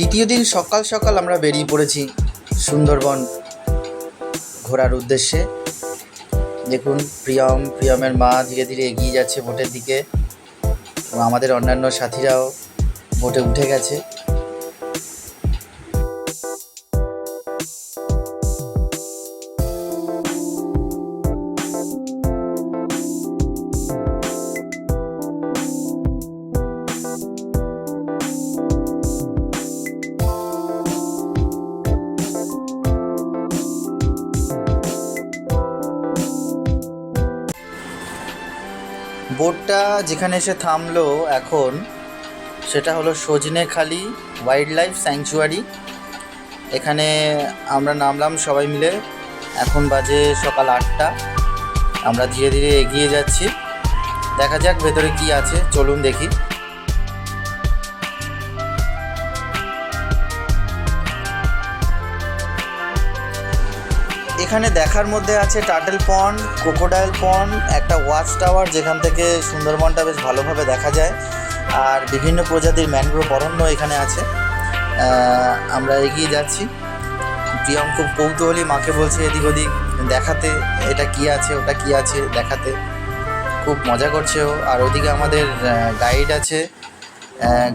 দ্বিতীয় দিন সকাল সকাল আমরা বেরিয়ে পড়েছি সুন্দরবন ঘোরার উদ্দেশ্যে। দেখুন প্রিয়মের মা ধীরে ধীরে এগিয়ে যাচ্ছে বোটের দিকে এবং আমাদের অন্যান্য সাথীরাও বোটে উঠে গেছে। বোটটা যেখানে এসে থামলো এখন সেটা হলো সজনেখালি ওয়াইল্ড লাইফ স্যাংচুয়ারি। এখানে আমরা নামলাম সবাই মিলে। এখন বাজে সকাল 8টা। আমরা ধীরে ধীরে এগিয়ে যাচ্ছি, দেখা যাক ভেতরে কি আছে, চলুন দেখি। এখানে দেখার মধ্যে আছে টার্টল পন্ড, ক্রোকোডাইল পন্ড, একটা ওয়াচ টাওয়ার যেখান থেকে সুন্দরবনটা বেশ ভালোভাবে দেখা যায়, আর বিভিন্ন প্রজাতির ম্যানগ্রোভ অরণ্য এখানে আছে। আমরা এগিয়ে যাচ্ছি। প্রিয়ম খুব কৌতূহলী, মাকে বলছে এদিক ওদিক দেখাতে, এটা কি আছে ওটা কি আছে দেখাতে, খুব মজা করছে ও। আর ওদিকে আমাদের গাইড আছে,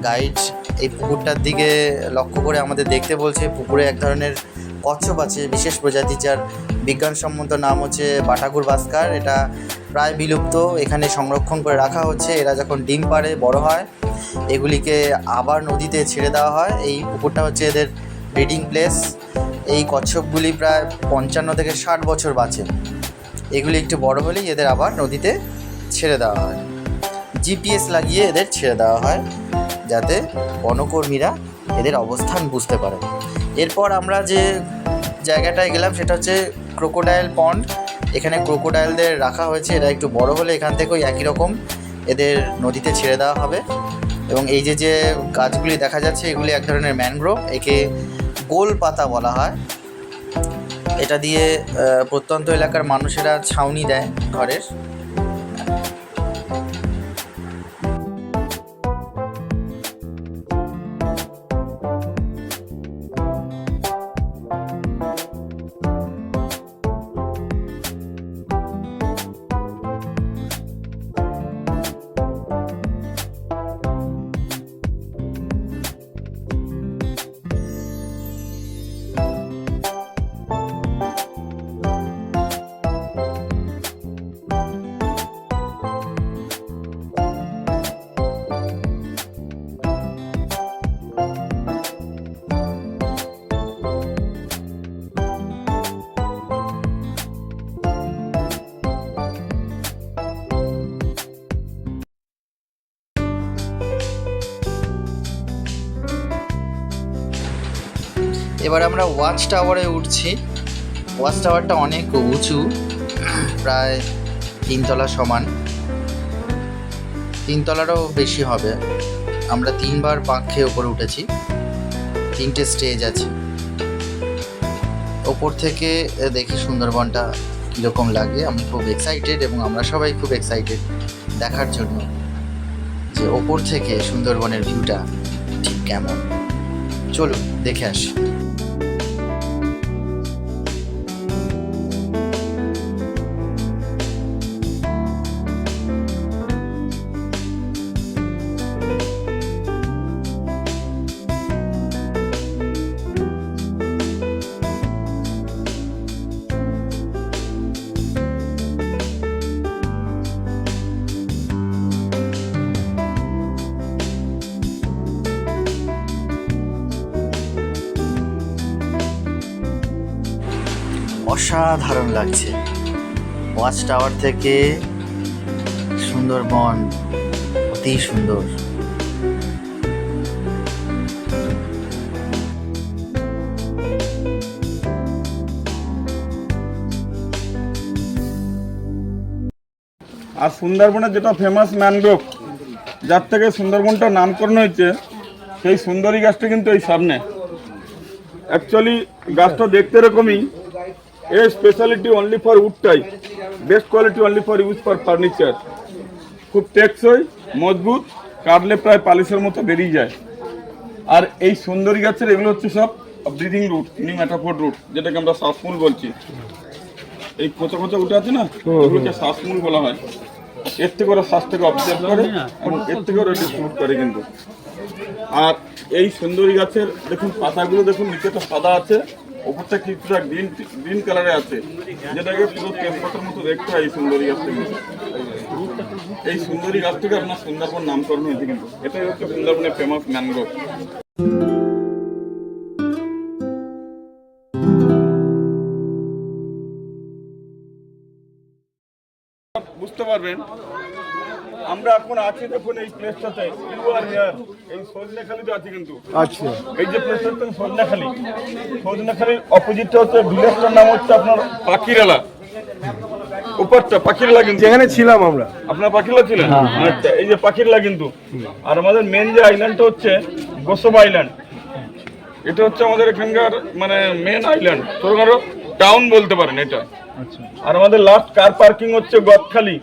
গাইড এই পুকুরটার দিকে লক্ষ্য করে আমাদের দেখতে বলছে। পুকুরে এক ধরনের কচ্ছপ আছে বিশেষ প্রজাতি, যার বিজ্ঞানসম্মত নাম হচ্ছে বাটাকুর বাস্কার। এটা প্রায় বিলুপ্ত, এখানে সংরক্ষণ করে রাখা হচ্ছে। এরা যখন ডিম পাড়ে বড় হয় এগুলিকে আবার নদীতে ছেড়ে দেওয়া হয়। এই পুকুরটা হচ্ছে এদের ব্রিডিং প্লেস। এই কচ্ছপগুলি প্রায় 55 থেকে 60 বছর বাঁচে। এগুলি একটু বড় হলেই এদের আবার নদীতে ছেড়ে দেওয়া হয়। জিপিএস লাগিয়ে এদের ছেড়ে দেওয়া হয় যাতে বনকর্মীরা এদের অবস্থান বুঝতে পারে। এরপর আমরা যে জায়গাটায় গেলাম সেটা হচ্ছে ক্রোকোডাইল পন্ড। এখানে ক্রোকোডাইলদের রাখা হয়েছে। এরা একটু বড় হলে এখান থেকেও একই রকম এদের নদীতে ছেড়ে দেওয়া হবে। এবং এই যে গাছগুলি দেখা যাচ্ছে এগুলি এক ধরনের ম্যানগ্রোভ, একে গোল পাতা বলা হয়। এটা দিয়ে প্রত্যন্ত এলাকার মানুষেরা ছাউনি দেয় ঘরের। এবার আমরা ওয়াচ টাওয়ারে উঠছি। ওয়াচ টাওয়ারটা অনেক উঁচু, প্রায় 3 তলা সমান, 3 তলারও বেশি হবে। আমরা 3বার পাক খেয়ে ওপরে উঠেছি। 3টে স্টেজ আছে। ওপর থেকে দেখি সুন্দরবনটা কীরকম লাগে। আমি খুব এক্সাইটেড এবং আমরা সবাই খুব এক্সাইটেড দেখার জন্য যে ওপর থেকে সুন্দরবনের ভিউটা ঠিক কেমন। চলুন দেখে আসি। অসাধারণ লাগছে। ওয়াচ টাওয়ার থেকে সুন্দরবন অতি সুন্দর। আর সুন্দরবনের যেটা ফেমাস ম্যানগ্রোভ, যার থেকে সুন্দরবনটা নামকরণ হয়েছে, সেই সুন্দরী গাছটা কিন্তু এই সামনে। অ্যাকচুয়ালি গাছটা দেখতে এরকমই। A speciality only for wood type, best quality only for use for furniture. খুব টেকসই, মজবুত, কাটলে প্রায় পালিশের মতো বেরিয়ে যায়। আর এই সুন্দরী গাছের এগুলো হচ্ছে সব ব্রিডিং রুট, নিউম্যাটোফোর রুট, যেটাকে আমরা শ্বাসমূল বলছি। এই কোচা কোচা উঠে আছে না, এগুলোকে শ্বাসমূল বলা হয়। এর থেকে ওরা শ্বাসটাকে অবজার্ভ করে এবং এর থেকে ওরা ডিস্ট্রিবিউট করে কিন্তু। আর এই সুন্দরী গাছের দেখুন পাতাগুলো দেখুন, নিচেটা সাদা আছে, ওপরটা কিছুটা গ্রিন কালারে আছে, যেটাকে পুরো টেম্পারের মতো দেখতে হয় এই সুন্দরী গাছ থেকে। এই সুন্দরী গাছ থেকে আপনার সুন্দরবন নামকরণ হয়েছে কিন্তু। এটাই হচ্ছে সুন্দরবনের ফেমাস ম্যানগ্রোভ। বুঝতে পারবেন আমরা এখন আছি, দেখুন এই প্লেসটাতে এই সজনেখালিতে আছি কিন্তু। আচ্ছা, এই যে প্লেসটা হচ্ছে সজনেখালি, সজনেখালির অপোজিটটা হচ্ছে ভিলেজটার নাম হচ্ছে আপনার পাখিরালা। উপরটা পাখিরালা কিন্তু, যেখানে ছিলাম আমরা। আপনার পাখিরালা ছিলেন? আচ্ছা, এই যে পাখিরালা কিন্তু। আর আমাদের মেন যে আইল্যান্ডটা হচ্ছে গোসব আইল্যান্ড। এটা হচ্ছে আমাদের এখানকার মানে মেন আইল্যান্ড, ছোটখাটো টাউন বলতে পারেন এটা। আর আমাদের লাস্ট কার পার্কিং হচ্ছে গদখালি,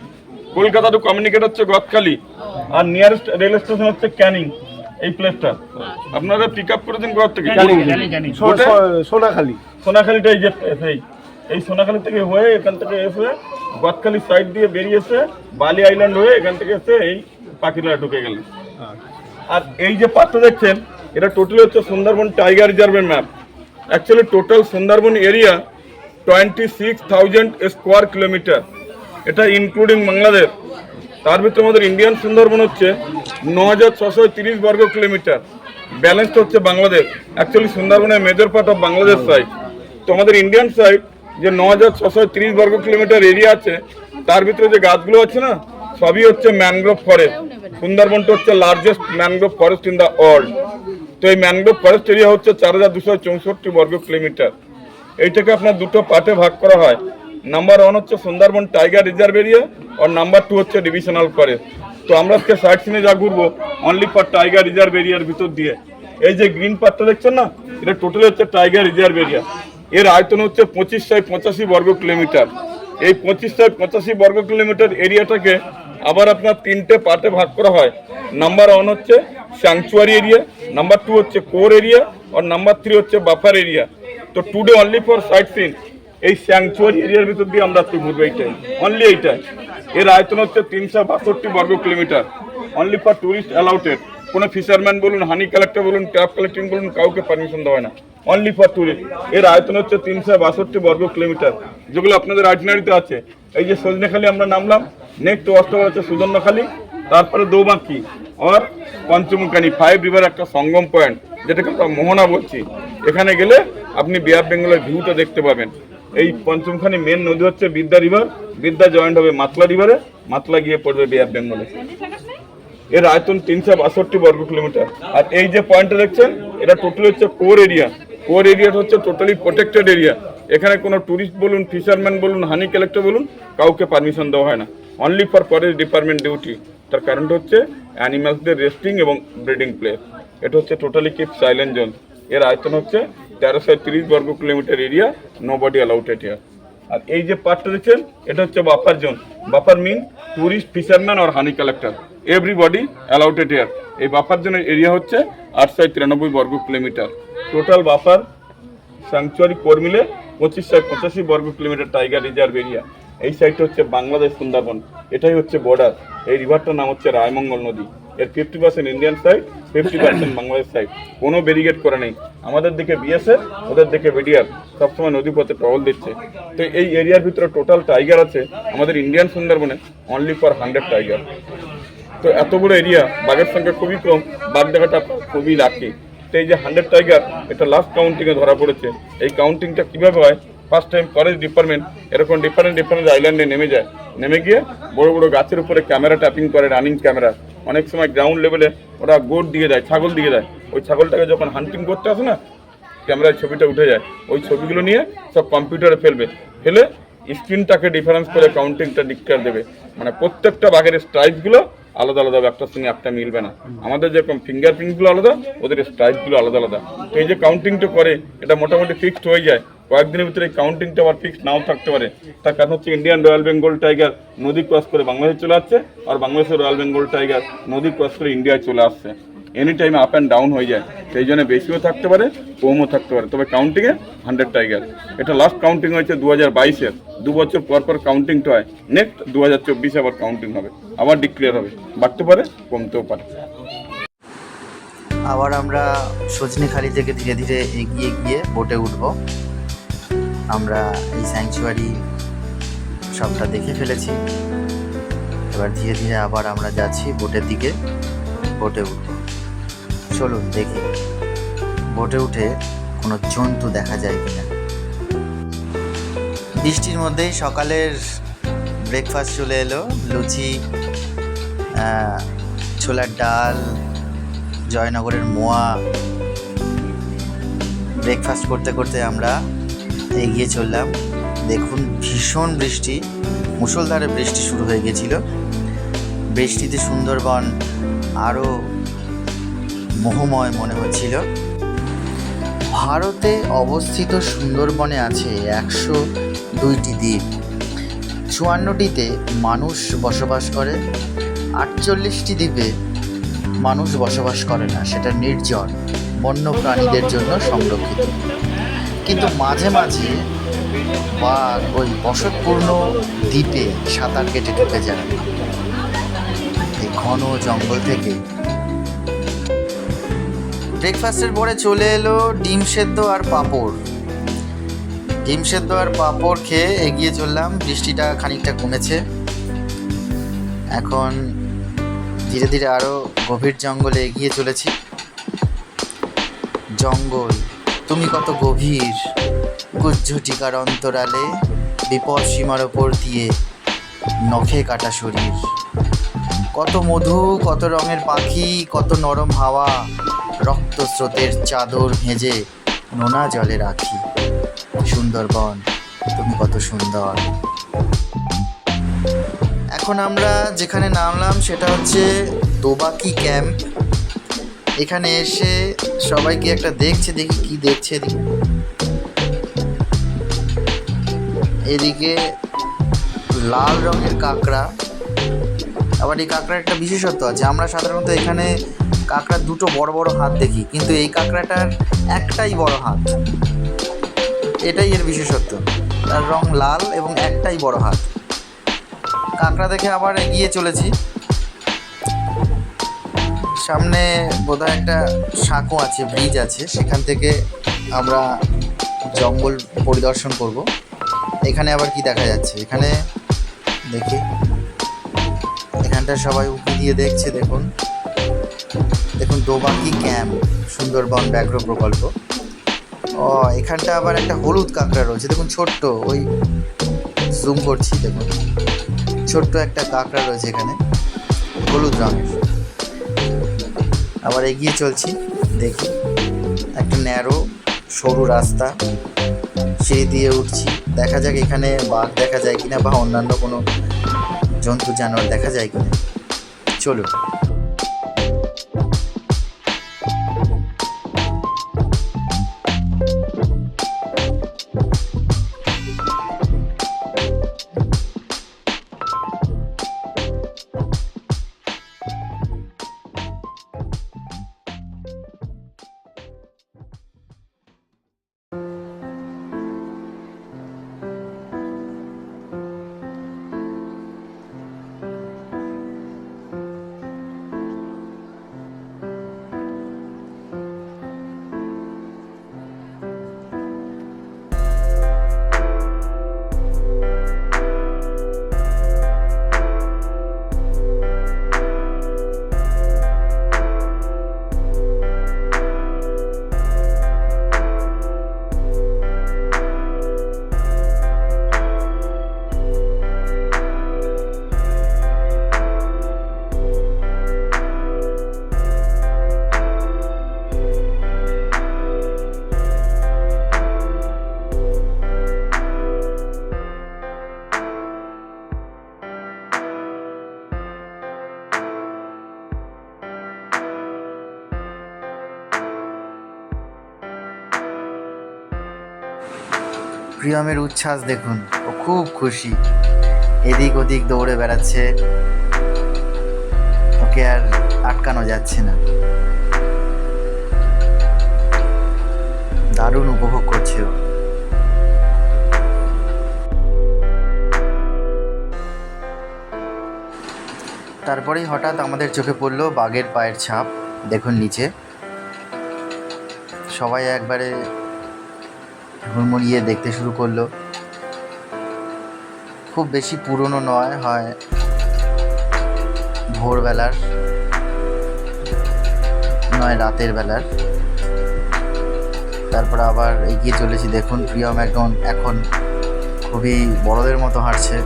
কলকাতা টু কমিউনিকেট হচ্ছে গদখালি, আর নিয়ারেস্ট রেল স্টেশন হচ্ছে ক্যানিং। এই প্লেসটা আপনারা পিক আপ করেছেন কোথা থেকে? সোনাখালী। সোনাখালীটা এই যে এই সোনাখালী থেকে হয়ে এখান থেকে এসে গদখালি সাইড দিয়ে বেরিয়েছে বালি আইল্যান্ড হয়ে এখান থেকে এসে এই পাখিরালা ঢুকে গেলেন। আর এই যে পার্টটা দেখছেন, এটা টোটালি হচ্ছে সুন্দরবন টাইগার রিজার্ভের map. Actually total Sundarban area 26,000 square kilometre, এটা ইনক্লুডিং বাংলাদেশ। তার ভিতরে আমাদের ইন্ডিয়ান সুন্দরবন হচ্ছে 9,630 বর্গ কিলোমিটার, ব্যালেন্সড হচ্ছে বাংলাদেশ। অ্যাকচুয়ালি সুন্দরবনের major part of Bangladesh side. তো আমাদের ইন্ডিয়ান সাইড যে 9,630 বর্গ কিলোমিটার এরিয়া আছে, তার ভিতরে যে গাছগুলো আছে না, সবই হচ্ছে ম্যানগ্রোভ ফরেস্ট। সুন্দরবনটা হচ্ছে largest mangrove forest in the world. তো এই ম্যানগ্রোভ ফরেস্ট এরিয়া হচ্ছে 4,264 বর্গ কিলোমিটার। এইটাকে আপনার দুটো পার্টে ভাগ করা হয়। নাম্বার 1 হচ্ছে সুন্দরবন টাইগার রিজার্ভ এরিয়া, আর নাম্বার 2 হচ্ছে ডিভিশনাল ফরেস্ট। তো আমরা আজকে সাইট সিনে যা ঘুরবো অনলি ফর টাইগার রিজার্ভ এরিয়ার ভিতর দিয়ে। এই যে গ্রিন পার্টটা দেখছেন না, এটা টোটালি হচ্ছে টাইগার রিজার্ভ এরিয়া। এর আয়তন হচ্ছে 2585 বর্গ কিলোমিটার। এই 2585 বর্গ কিলোমিটার এরিয়াটাকে আবার আপনার 3টে পার্টে ভাগ করা হয়। নাম্বার 1 হচ্ছে স্যাংচুয়ারি এরিয়া, নাম্বার 2 হচ্ছে কোর এরিয়া, আর নাম্বার 3 হচ্ছে বাফার এরিয়া। তো today only for sightseeing এই স্যাংচুয়ারি এরিয়ার ভিতর দিয়ে আমরা আজকে ঘুরবো, এইটাই অনলি এইটাই। এর আয়তন হচ্ছে 362 বর্গ কিলোমিটার, অনলি ফর টুরিস্ট অ্যালাউটেড। কোনো ফিশারম্যান বলুন, হানি কালেক্টর বলুন, ট্যাপ কালেক্টিং বলুন, কাউকে পারমিশন দেওয়া হয় না, অনলি ফর টুরিস্ট। এর আয়তন হচ্ছে 362 বর্গ কিলোমিটার, যেগুলো আপনাদের আইটিনারিতে আছে। এই যে সজনেখালি আমরা নামলাম, নেক্সট ওয়াস্টার হচ্ছে সুদর্ণখালী, তারপরে দৌবাঁকি আর পঞ্চমুখানি 5 রিভার একটা সঙ্গম পয়েন্ট, যেটাকে আমরা মোহনা বলছি। এখানে গেলে আপনি বে অফ বেঙ্গলের ভিউটা দেখতে পাবেন। এই পঞ্চমখানি মেন নদী হচ্ছে বিদ্যা রিভার, বিদ্যা জয়েন্ট হবে মাতলা রিভারে, মাতলা গিয়ে পড়বে বে অফ বেঙ্গলে। এর আয়তন 362 বর্গ কিলোমিটার। আর এই যে পয়েন্টটা দেখছেন, এটা টোটালি হচ্ছে কোর এরিয়া। কোর এরিয়াটা হচ্ছে টোটালি প্রোটেক্টেড এরিয়া। এখানে কোনো টুরিস্ট বলুন, ফিশারম্যান বলুন, হানি কালেক্টর বলুন, কাউকে পারমিশন দেওয়া হয় না, only for forest department duty. তার কারণটা হচ্ছে অ্যানিমালসদের রেস্টিং এবং ব্রিডিং প্লেস। এটা হচ্ছে টোটালি কিপ সাইলেন্ট জোন। এর আয়তন হচ্ছে 1330 বর্গ kilometre area, nobody allowed here. আর এই যে পার্টটা দেখছেন, এটা হচ্ছে buffer zone. Buffer mean tourist, fisherman আর honey collector, everybody allowed here. এই বাফার জোনের এরিয়া হচ্ছে 893 বর্গ kilometre. Total buffer sanctuary core মিলে 2585 বর্গ কিলোমিটার টাইগার রিজার্ভ এরিয়া। এই সাইডটা হচ্ছে বাংলাদেশ সুন্দরবন, এটাই হচ্ছে বর্ডার। এই রিভারটার নাম হচ্ছে রায়মঙ্গল নদী। এর 50% ইন্ডিয়ান সাইড, 50% বাংলাদেশ সাইড। কোনো ব্যারিকেড করে নেই। আমাদের দিকে বিএসএফ, ওদের দিকে বিডিআর, সবসময় নদীপথে টহল দিচ্ছে। তো এই এরিয়ার ভিতরে টোটাল টাইগার আছে আমাদের ইন্ডিয়ান সুন্দরবনে অনলি ফর 100 টাইগার। তো এত বড় এরিয়া, বাঘের সংখ্যা খুবই কম, বাঘ দেখাটা খুবই লাকি। তো এই যে 100 টাইগার, এটা লাস্ট কাউন্টিংয়ে ধরা পড়েছে। এই কাউন্টিংটা কীভাবে হয়, ফার্স্ট টাইম ফরেস্ট ডিপার্টমেন্ট এরকম ডিফারেন্ট আইল্যান্ডে নেমে যায়। নেমে গিয়ে বড় বড় গাছের উপরে ক্যামেরা ট্যাপিং করে, রানিং ক্যামেরা। অনেক সময় গ্রাউন্ড লেভেলে ওরা গোট দিয়ে দেয়, ছাগল দিয়ে দেয়। ওই ছাগলটাকে যখন হান্টিং করতে আসে না, ক্যামেরায় ছবিটা উঠে যায়। ওই ছবিগুলো নিয়ে সব কম্পিউটারে ফেলে স্ক্রিনটাকে ডিফারেন্স করে কাউন্টিংটা ডিক্লেয়ার দেবে। মানে প্রত্যেকটা বাঘের স্ট্রাইপগুলো আলাদা আলাদা, একটার সঙ্গে একটা মিলবে না। আমাদের যেরকম ফিঙ্গারপ্রিন্টগুলো আলাদা, ওদের স্ট্রাইপগুলো আলাদা আলাদা। তো এই যে কাউন্টিংটা করে, এটা মোটামুটি ফিক্সড হয়ে যায়। কয়েকদিনের ভিতরে এই কাউন্টিংটা আবার ফিক্সড নাও থাকতে পারে। তার কারণ হচ্ছে ইন্ডিয়ান রয়্যাল বেঙ্গল টাইগার নদী ক্রস করে বাংলাদেশে চলে আসছে, আর বাংলাদেশের রয়্যাল বেঙ্গল টাইগার নদী ক্রস করে ইন্ডিয়ায় চলে আসছে। Any time up and down হয়ে যায়, সেই জন্য বেশিও থাকতে পারে কমও থাকতে পারে। তবে কাউন্টিংয়ে 100 টাইগার। এটা লাস্ট কাউন্টিং হয়েছে 2022-এর, 2 বছর পর পর কাউন্টিংটা হয়। নেক্সট 2024-এ আবার কাউন্টিং হবে, আবার ডিক্লেয়ার হবে, বাড়তে পারে কমতেও পারে। আবার আমরা সজনেখালি থেকে ধীরে ধীরে এগিয়ে গিয়ে বোটে উঠব। আমরা এই স্যাংচুয়ারি সবটা দেখে ফেলেছি, এবার ধীরে ধীরে আবার আমরা যাচ্ছি বোটের দিকে, বোটে উঠব। চলুন দেখি বোটে উঠে কোনো জন্তু দেখা যায় কিনা। বৃষ্টির মধ্যেই সকালের ব্রেকফাস্ট চলে এলো, লুচি, ছোলার ডাল, জয়নগরের মোয়া। ব্রেকফাস্ট করতে করতে আমরা এগিয়ে চললাম। দেখুন ভীষণ বৃষ্টি, মুষলধারে বৃষ্টি শুরু হয়ে গেছিল। বৃষ্টিতে সুন্দরবন আরও মোহময় মনে হচ্ছিল। ভারতে অবস্থিত সুন্দরবনে আছে 102টি দ্বীপ, 54টিতে মানুষ বসবাস করে, 48টি দ্বীপে মানুষ বসবাস করে না, সেটা নির্জন, বন্য প্রাণীদের জন্য সংরক্ষিত। কিন্তু মাঝে মাঝে বাঘ ওই বসতপূর্ণ দ্বীপে সাঁতার কেটে ঢুকে যায় এই ঘন জঙ্গল থেকে। ব্রেকফাস্টের পরে চলে এলো ডিম সেদ্ধ আর পাঁপড়। ডিম সেদ্ধ আর পাঁপড় খেয়ে এগিয়ে চললাম। বৃষ্টিটা খানিকটা কমেছে, এখন ধীরে ধীরে আরও গভীর জঙ্গলে এগিয়ে চলেছি। জঙ্গল তুমি কত গভীর, কুজ্ঝটিকার অন্তরালে, বিপদ সীমার ওপর দিয়ে নখে কাটা শরীর। কত মধু, কত রঙের পাখি, কত নরম হাওয়া, রক্ত স্রোতের চাদর ভেজে নোনা জলে রাখি। সুন্দরবন তুমি কত সুন্দর। এখন আমরা যেখানে নামলাম সেটা হচ্ছে দোবাকি ক্যাম্প। এখানে এসে সবাইকে একটা দেখছি, দেখি কি দেখছে এদিকে। এদিকে লাল রঙের কাঁকড়া। আবার এই কাঁকড়ার একটা বিশেষত্ব আছে, আমরা সাধারণত এখানে কাঁকড়ার দুটো বড় বড় হাত দেখি, কিন্তু এই কাঁকড়াটার একটাই বড় হাত, এটাই এর বিশেষত্ব। তার রং লাল এবং একটাই বড় হাত। কাঁকড়া দেখে আবার এগিয়ে চলেছি। সামনে বোধহয় একটা সাঁকো আছে, ব্রিজ আছে, সেখান থেকে আমরা জঙ্গল পরিদর্শন করব। এখানে আবার কি দেখা যাচ্ছে, এখানে দেখি, এখানটা সবাই উঁকি দিয়ে দেখছে। দেখুন দেখুন দোবাকি ক্যাম্প, সুন্দরবন ব্যাঘ্র প্রকল্প। ও এখানটা আবার একটা হলুদ কাঁকড়া রয়েছে, দেখুন ছোট্ট, ওই জুম করছি, দেখুন ছোট্ট একটা কাঁকড়া রয়েছে এখানে, হলুদ রঙের। আবার এগিয়ে চলছি, দেখি একটা ন্যারো সরু রাস্তা, সিঁড়ি দিয়ে উঠছি। দেখা যাক এখানে বাঘ দেখা যায় কিনা বা অন্যান্য কোনো জন্তু জানোয়ার দেখা যায় কিনা। চলুন। প্রিয়মের উচ্ছ্বাস দেখুন, ও খুব খুশি, এদিক ওদিক দৌড়ে বেড়াচ্ছে, ওকে আর আটকানো যাচ্ছে না। দারুণ উপভোগ করছে ও। তারপরেই হঠাৎ আমাদের চোখে পড়লো বাঘের পায়ের ছাপ। দেখুন নিচে, সবাই একবারে হুড়মুড়িয়ে দেখতে শুরু করলো। খুব বেশি পুরনো নয়, হয় ভোরবেলার নয় রাতের বেলার। তারপর আবার এগিয়ে চলেছি। দেখুন প্রিয়ম এখন খুবই বড়দের মতো হাঁটছে,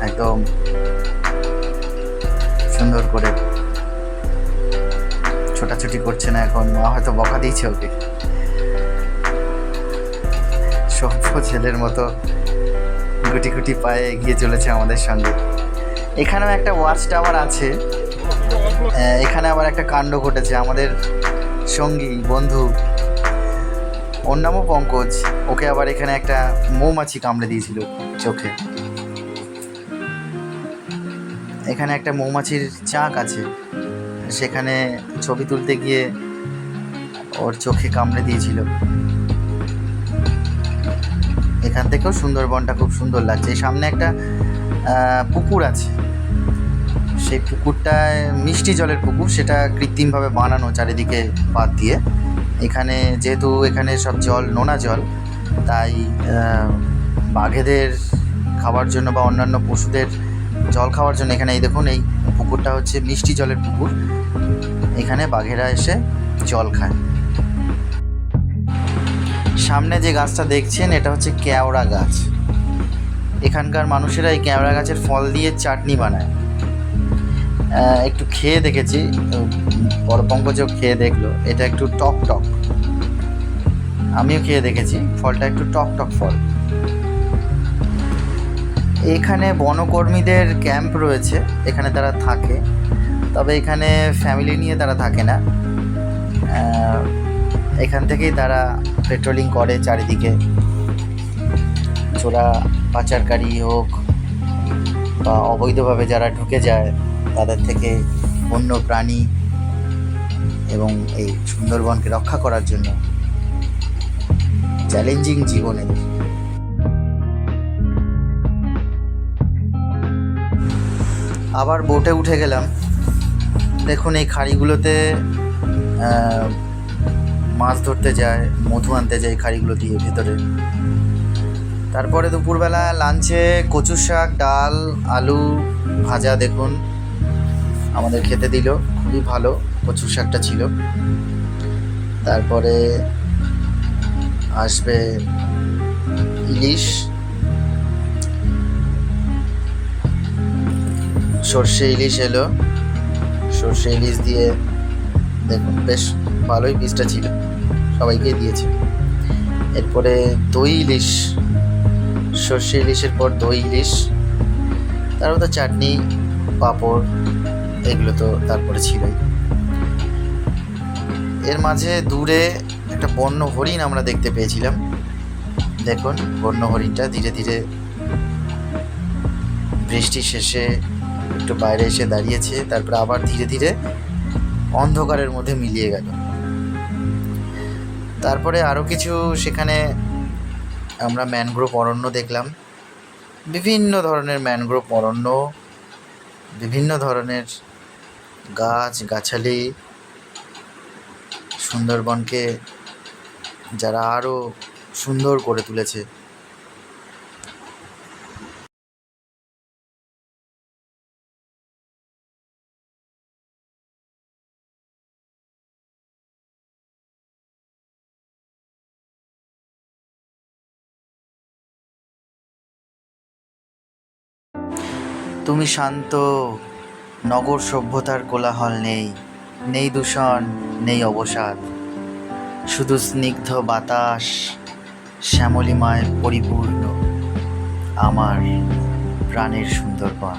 একদম সুন্দর করে ছোটাছুটি করছে না। এখন মা হয়তো বকা দিয়েছে ওকে, সভ্য ছেলের মতো গুটি গুটি পায়ে এগিয়ে চলেছে আমাদের সঙ্গে। এখানেও একটা ওয়াচ টাওয়ার আছে। এখানে আবার একটা কাণ্ড ঘটেছে। আমাদের সঙ্গী বন্ধু, ওর নামও পঙ্কজ, ওকে আবার এখানে একটা মৌমাছি কামড়ে দিয়েছিল চোখে। এখানে একটা মৌমাছির চাক আছে, সেখানে ছবি তুলতে গিয়ে ওর চোখে কামড়ে দিয়েছিল। এখান থেকেও সুন্দরবনটা খুব সুন্দর লাগছে। সামনে একটা পুকুর আছে, সেই পুকুরটায় মিষ্টি জলের পুকুর, সেটা কৃত্রিমভাবে বানানো চারিদিকে বাদ দিয়ে। এখানে যেহেতু এখানে সব জল নোনা জল, তাই বাঘেদের খাওয়ার জন্য বা অন্যান্য পশুদের জল খাওয়ার জন্য এখানে এই দেখুন, এই পুকুরটা হচ্ছে মিষ্টি জলের পুকুর। এখানে বাঘেরা এসে জল খায়। সামনে যে গাছটা দেখছেন এটা হচ্ছে কেওড়া গাছ। এখানকার মানুষেরা এই কেওড়া গাছের ফল দিয়ে চাটনি বানায়। একটু খেয়ে দেখেছি, বড় পঙ্কজও খেয়ে দেখলো। এটা একটু টক টক, আমিও খেয়ে দেখেছি। ফলটা একটু টক টক ফল। এখানে বনকর্মীদের ক্যাম্প রয়েছে, এখানে তারা থাকে, তবে এখানে ফ্যামিলি নিয়ে তারা থাকে না। এখান থেকেই তারা পেট্রোলিং করে চারিদিকে। চোরা পাচারকারী হোক বা অবৈধভাবে যারা ঢুকে যায়, তাদের থেকে বন্য প্রাণী এবং এই সুন্দরবনকে রক্ষা করার জন্য চ্যালেঞ্জিং জীবনে। আবার বোটে উঠে গেলাম। দেখুন এই খাড়িগুলোতে মাছ ধরতে যায়, মধু আনতে যায় খাড়িগুলো দিয়ে ভেতরে। তারপরে দুপুরবেলা লাঞ্চে কচু শাক, ডাল, আলু ভাজা দেখুন আমাদের খেতে দিল, খুবই ভালো কচু শাকটা ছিল। তারপরে আসবে ইলিশ, সর্ষে ইলিশ এলো। সর্ষে ইলিশ দিয়ে দেখুন বেশ ভালোই পিসটা ছিল, সবাইকে দিয়েছে। এরপরে দই ইলিশ, সর্ষে ইলিশের পর দই ইলিশ, তারপর তো চাটনি, পাঁপড়, এগুলো তো তারপরে ছিলই। এর মাঝে দূরে একটা বন্য হরিণ আমরা দেখতে পেয়েছিলাম। দেখুন বন্য হরিণটা ধীরে ধীরে বৃষ্টি শেষে একটু বাইরে এসে দাঁড়িয়েছে, তারপরে আবার ধীরে ধীরে অন্ধকারের মধ্যে মিলিয়ে গেল। তারপরে আরও কিছু সেখানে আমরা ম্যানগ্রোভ অরণ্য দেখলাম। বিভিন্ন ধরনের ম্যানগ্রোভ অরণ্য, বিভিন্ন ধরনের গাছ গাছালি, সুন্দরবনকে যারা আরও সুন্দর করে তুলেছে। তুমি শান্ত, নগর সভ্যতার কোলাহল নেই, নেই দূষণ, নেই অবসাদ, শুধু স্নিগ্ধ বাতাস, শ্যামলিমায় পরিপূর্ণ আমার প্রাণের সুন্দরবন।